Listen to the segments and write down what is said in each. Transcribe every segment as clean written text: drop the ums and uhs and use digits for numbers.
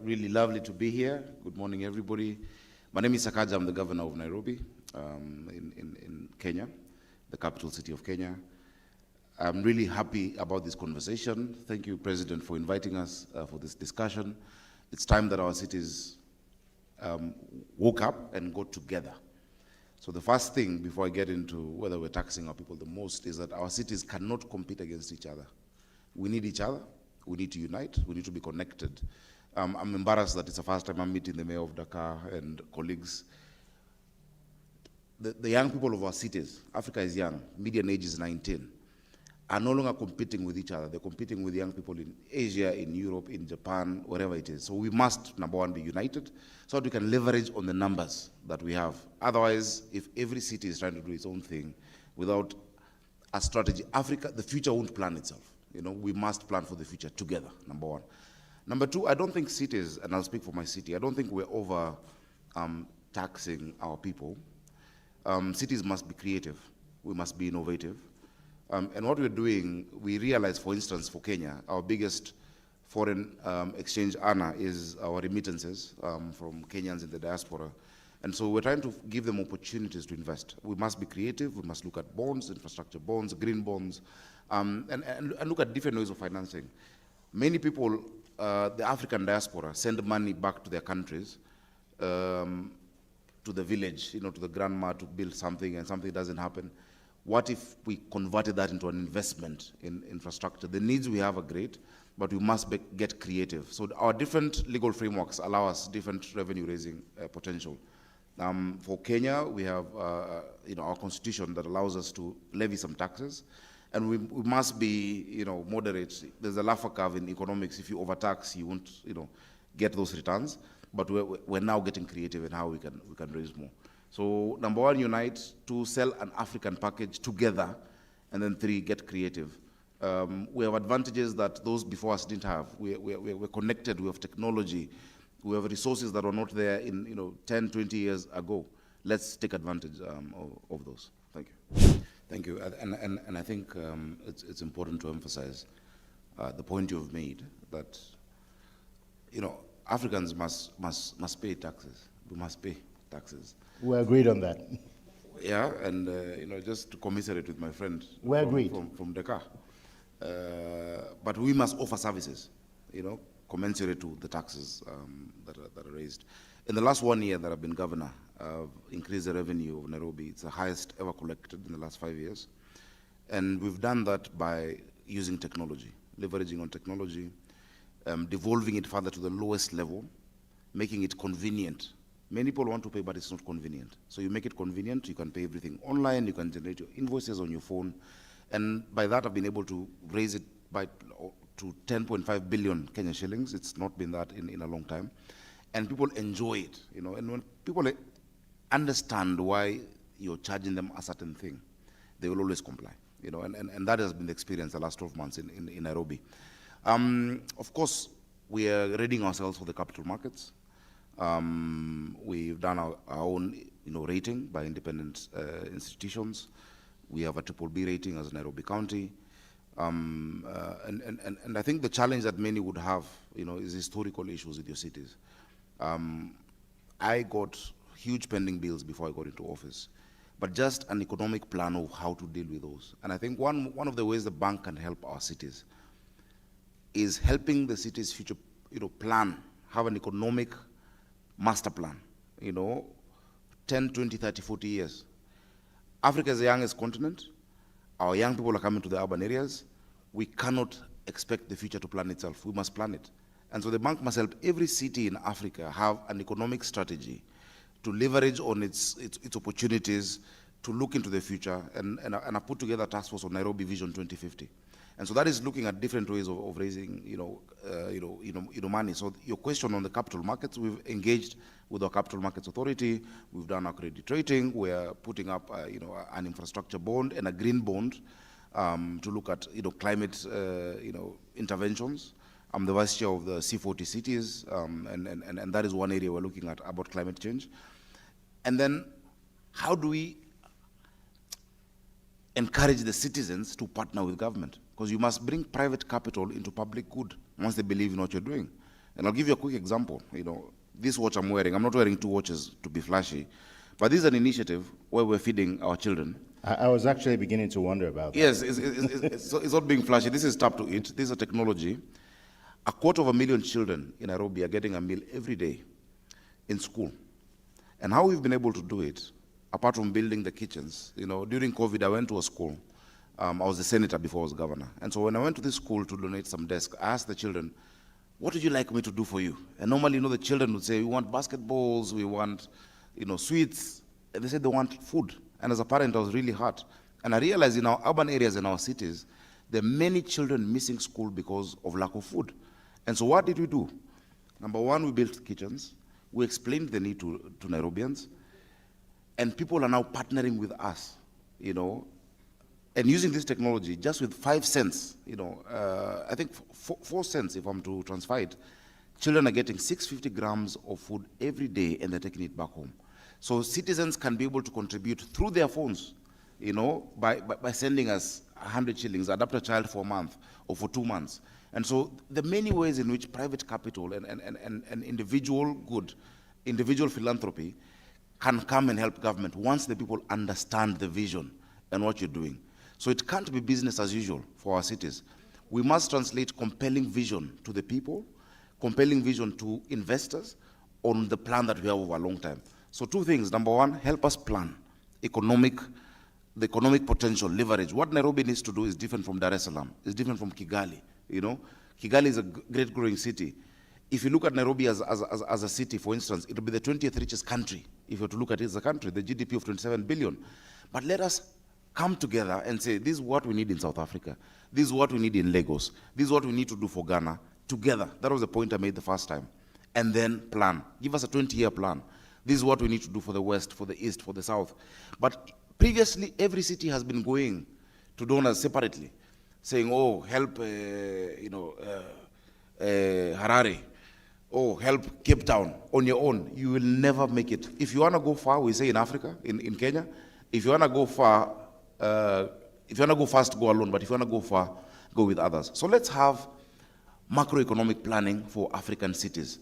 Really lovely to be here. Good morning, everybody. My name is Sakaja. I'm the governor of Nairobi in Kenya, the capital city of Kenya. I'm really happy about this conversation. Thank you, President, for inviting us for this discussion. It's time that our cities woke up and got together. So the first thing, before I get into whether we're taxing our people the most, is that our cities cannot compete against each other. We need each other. We need to unite. We need to be connected. I'm embarrassed that it's the first time I'm meeting the mayor of Dakar and colleagues. The young people of our cities, Africa is young, median age is 19, are no longer competing with each other. They're competing with young people in Asia, in Europe, in Japan, wherever it is. So we must, number one, be united so that we can leverage on the numbers that we have. Otherwise, if every city is trying to do its own thing without a strategy, Africa, the future won't plan itself. You know, we must plan for the future together, number one. Number two, I don't think cities, and I'll speak for my city, I don't think we're over taxing our people. Cities must be creative. We must be innovative. And what we're doing, we realize, for instance, for Kenya, our biggest foreign exchange earner is our remittances from Kenyans in the diaspora. And so we're trying to give them opportunities to invest. We must be creative. We must look at bonds, infrastructure bonds, green bonds, and look at different ways of financing. Many people, the African diaspora, send money back to their countries, to the village, you know, to the grandma to build something, and something doesn't happen. What if we converted that into an investment in infrastructure? The needs we have are great, but we must get creative. So our different legal frameworks allow us different revenue-raising potential. For Kenya, we have our constitution that allows us to levy some taxes, and we must be moderate. There's a Laffer curve in economics. If you overtax, you won't get those returns. But we're now getting creative in how we can raise more. So number one, unite. Two, sell an African package together. And then three, get creative. We have advantages that those before us didn't have. We're connected. We have technology. We have resources that were not there in 10, 20 years ago. Let's take advantage of those. Thank you. Thank you. And I think it's important to emphasize the point you've made that Africans must pay taxes. We must pay taxes. We agreed on that. Yeah, and just to commiserate with my friend from Dakar. But we must offer services, commensurate to the taxes that are raised. In the last 1 year that I've been governor, I've increased the revenue of Nairobi. It's the highest ever collected in the last 5 years. And we've done that by using technology, leveraging on technology, devolving it further to the lowest level, making it convenient. Many people want to pay, but it's not convenient. So you make it convenient. You can pay everything online. You can generate your invoices on your phone. And by that, I've been able to raise it to 10.5 billion Kenyan shillings. It's not been that in a long time. And people enjoy it, And when people understand why you're charging them a certain thing, they will always comply, And that has been the experience the last 12 months in Nairobi. Of course, we are readying ourselves for the capital markets. We've done our own, rating by independent institutions. We have a BBB rating as Nairobi County. And I think the challenge that many would have, is historical issues with your cities. I got huge pending bills before I got into office, but just an economic plan of how to deal with those. And I think one of the ways the bank can help our cities is helping the city's future, plan, have an economic master plan, 10, 20, 30, 40 years. Africa is the youngest continent. Our young people are coming to the urban areas. We cannot expect the future to plan itself. We must plan it. And so the bank must help every city in Africa have an economic strategy to leverage on its opportunities, to look into the future, and I put together a task force on Nairobi Vision 2050. And so that is looking at different ways of raising, money. So your question on the capital markets, we've engaged with our capital markets authority. We've done our credit rating. We're putting up, an infrastructure bond and a green bond to look at, climate, interventions. I'm the vice chair of the C40 cities, and that is one area we're looking at about climate change. And then, how do we encourage the citizens to partner with government? Because you must bring private capital into public good once they believe in what you're doing. And I'll give you a quick example. This watch I'm wearing, I'm not wearing two watches to be flashy, but this is an initiative where we're feeding our children. I was actually beginning to wonder about that. Yes, it's not being flashy. This is tap to eat. This is a technology. 250,000 children in Nairobi are getting a meal every day in school. And how we've been able to do it, apart from building the kitchens, during COVID, I went to a school. I was a senator before I was governor. And so when I went to this school to donate some desks, I asked the children, what would you like me to do for you? And normally, the children would say, we want basketballs, we want, sweets. And they said they want food. And as a parent, I was really hurt. And I realized in our urban areas, in our cities, there are many children missing school because of lack of food. And so what did we do? Number one, we built kitchens. We explained the need to Nairobians. And people are now partnering with us, and using this technology just with 5 cents, I think 4 cents if I'm to transfer it, children are getting 650 grams of food every day and they're taking it back home. So citizens can be able to contribute through their phones, by sending us 100 shillings, adopt a child for a month or for 2 months. And so there are many ways in which private capital and individual philanthropy can come and help government once the people understand the vision and what you're doing. So it can't be business as usual for our cities. We must translate compelling vision to the people, compelling vision to investors on the plan that we have over a long time. So 2 things. Number one, help us plan the economic potential, leverage. What Nairobi needs to do is different from Dar es Salaam, is different from Kigali. Kigali is a great growing city. If you look at Nairobi as a city, for instance, it will be the 20th richest country, if you were to look at it as a country, the GDP of 27 billion. But let us come together and say, this is what we need in South Africa. This is what we need in Lagos. This is what we need to do for Ghana. Together. That was the point I made the first time. And then plan. Give us a 20-year plan. This is what we need to do for the West, for the East, for the South. But previously, every city has been going to donors separately, saying, oh, help, Harare. Oh, help Cape Town on your own. You will never make it. If you want to go far, we say in Africa, in Kenya, if you want to go far, if you want to go fast, go alone. But if you want to go far, go with others. So let's have macroeconomic planning for African cities.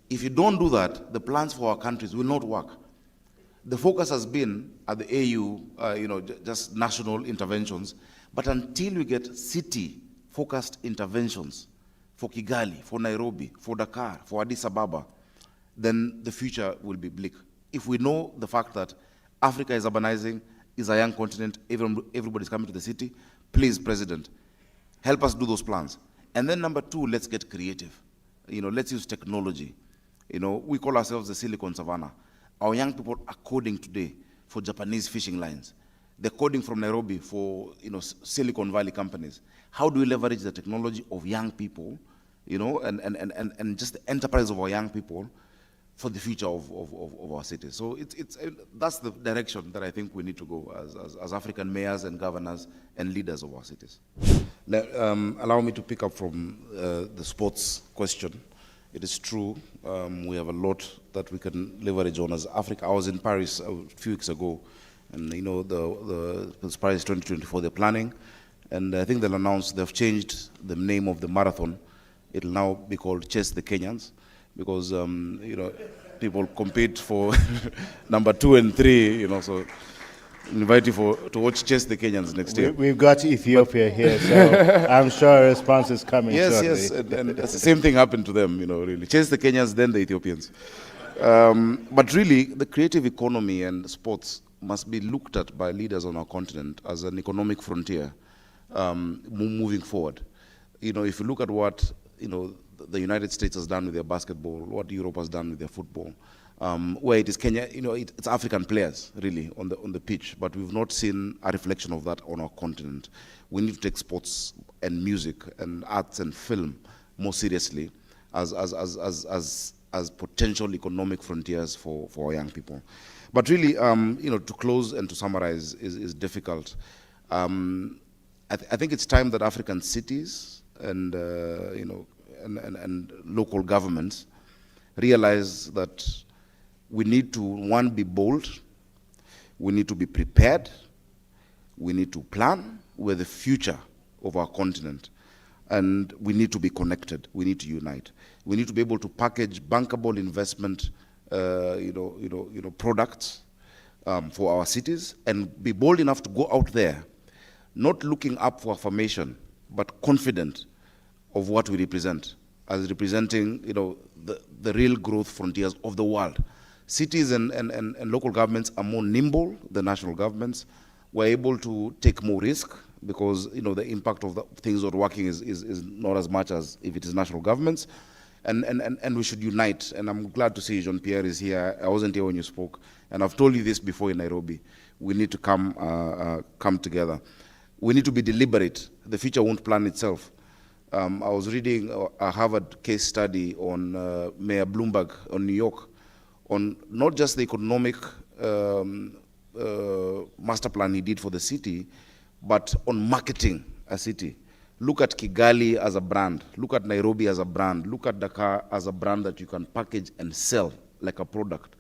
If you don't do that, the plans for our countries will not work. The focus has been at the AU, just national interventions. But until we get city-focused interventions for Kigali, for Nairobi, for Dakar, for Addis Ababa, then the future will be bleak. If we know the fact that Africa is urbanizing, is a young continent, everybody's coming to the city, please, President, help us do those plans. And then number 2, let's get creative. Let's use technology. We call ourselves the Silicon Savannah. Our young people are coding today for Japanese fishing lines. They're coding from Nairobi for Silicon Valley companies. How do we leverage the technology of young people, and just the enterprise of our young people for the future of our cities? So that's the direction that I think we need to go as African mayors and governors and leaders of our cities. Now, allow me to pick up from the sports question. It is true, we have a lot that we can leverage on as Africa. I was in Paris a few weeks ago, and the Paris 2024, they're planning, and I think they've changed the name of the marathon. It'll now be called Chase the Kenyans, because people compete for number 2 and 3, so invite you to watch Chase the Kenyans next year. We've got Ethiopia here, so I'm sure a response is coming shortly. Yes, and the same thing happened to them, really. Chase the Kenyans, then the Ethiopians. But really, the creative economy and sports must be looked at by leaders on our continent as an economic frontier moving forward. If you look at what the United States has done with their basketball, what Europe has done with their football, where it is Kenya, it's African players really on the pitch, but we've not seen a reflection of that on our continent. We need to take sports and music and arts and film more seriously as potential economic frontiers for our young people. But really, to close and to summarize is difficult. I think it's time that African cities and local governments realize that we need to, 1, be bold, we need to be prepared, we need to plan with the future of our continent. and we need to be connected. We need to unite. We need to be able to package bankable investment, products for our cities, and be bold enough to go out there, not looking up for affirmation, but confident of what we represent, as representing, the real growth frontiers of the world. Cities and local governments are more nimble than national governments. We're able to take more risk because, the impact of the things not working is not as much as if it is national governments. And we should unite. And I'm glad to see Jean-Pierre is here. I wasn't here when you spoke. And I've told you this before in Nairobi. We need to come together. We need to be deliberate. The future won't plan itself. I was reading a Harvard case study on Mayor Bloomberg on New York, on not just the economic master plan he did for the city, but on marketing a city. Look at Kigali as a brand. Look at Nairobi as a brand. Look at Dakar as a brand that you can package and sell like a product.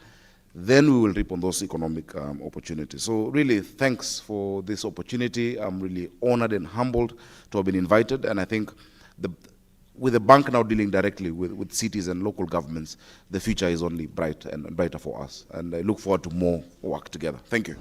Then we will reap on those economic opportunities. So really, thanks for this opportunity. I'm really honored and humbled to have been invited. And I think with the bank now dealing directly with cities and local governments, the future is only bright and brighter for us. And I look forward to more work together. Thank you.